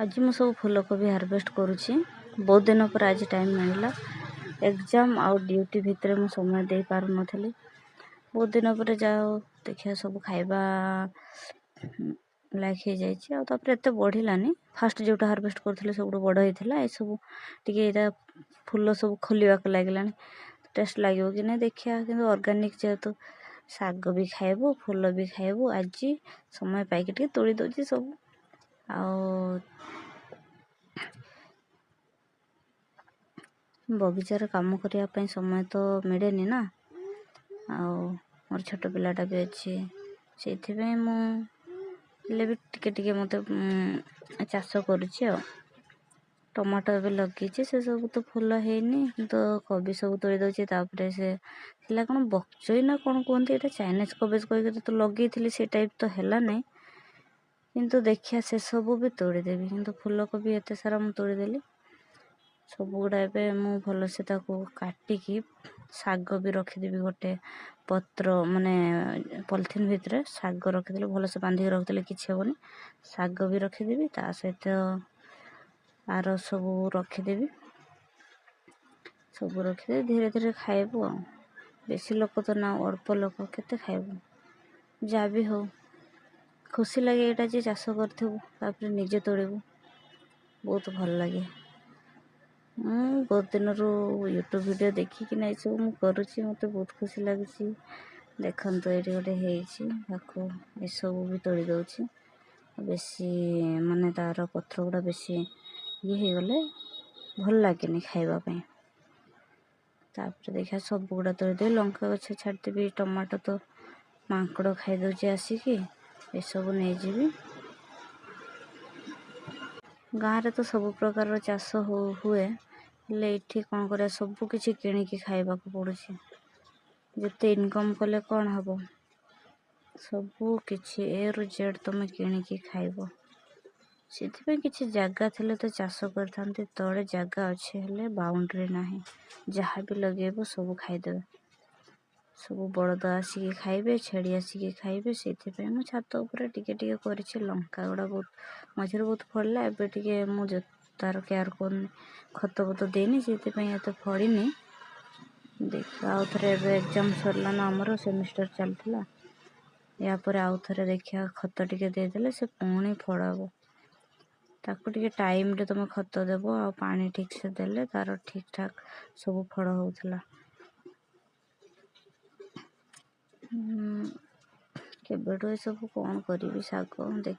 आज मु सब फूलकोबी हार्वेस्ट करुँची बहुत दिन पर आज टाइम मिलला एग्जाम आउ ड्यूटी भितर मु समय दे पार नथली बहुत दिन पर जाओ देखिया सब खाइबा लाइक हो जाइए आ तापर एत बढ़िलानी फास्ट जोटा हार्वेस्ट करथिले सब बड़ होइथिला ए सब टिके एटा फूल सब खोलिबा को लागलानी टेस्ट लागिवो कि नहीं देखिया किंतु ऑर्गेनिक जेहेतु साग भी खाइबो फूल भी खाइबो आज समय पाइक टिके तोड़ी दउची सब बगीचार काम करने समय तो मिले ना मोर छोट पिलाटा भी अच्छी से मुझे भी टिके मत चाष करुँची टमाटो भी लगी से सब तो फूल है तो कबी सब तोड़ी दौची से कौन बक्चई ना कौन कहते ये चाइनीज कबेज कह तो लगे से टाइप तो है नहीं किंतु देखिया से सब भी तोड़देवी किंतु फूलकोबी एत सारा मुझे तोड़देली सब गुड़ा ए मु भल से काटिकी शाग भी रखीदेवी गोटे पत्र माने पॉलिथिन भितर शाग रखीदे भल से बांधिक रखीदे किसी हेनी शाग भी रखीदेवी ता सहित आर सब रखीदेवी सब रखीदे धीरे धीरे खाइबू बेसी लोक तो ना अल्प लोक केते खाइबू जहाँ भी हो खुशी लगे यहाँ जे चाष कर निजे तोड़बू बहुत भल लगे बहुत दिन यूट्यूब वीडियो देखिकी ना सब मुझे करुँची मत बहुत खुशी लगे देखो ये गोटे ये सब भी तोड़ी दौची बेसी माने तार पत्र गुड़ा बेसी ये हो गले भल लगे खाइबापी तापर देखा सब गुड़ा तोड़दे लंका गछ छाड़देवी टमाटो तो मांकड़ खाईदे आसिकी ये सब नहीं जीवी गाँव रे तो सब प्रकार चाष हुए ले इठी कौन कर सब किसी किणिकी खाइबा को पड़ुछि जिते इनकम कले कौन हम सबू किछि ए रु जेड तुम किणिकी खाइब से किसी जगह थे तो चाष कर तले जगह अच्छे हेले बाउंड्री नाही जहाँ भी लगेबो सब खाईदेवे सब बलद आसिकी खाइबे छेड़ी आसिकी खाइबे से छात उपर टिके टिके कर लंका गुड़ा बहुत मझे बहुत फड़ला एबे टिके मुझे तार केयर कर खत बत देनी से फड़नी देख आउ थे एग्जाम सरला ना आमर सेमिस्टर चलता या पर आउ थे देखिया खत टिके देदेले से पुणी फड़ब ताको टिके टाइम रे तुम खत देव आ पानी ठीक से देले तार ठीक ठाक सब फड़ होउथला केबेठो सब कौन करी साग देखिए।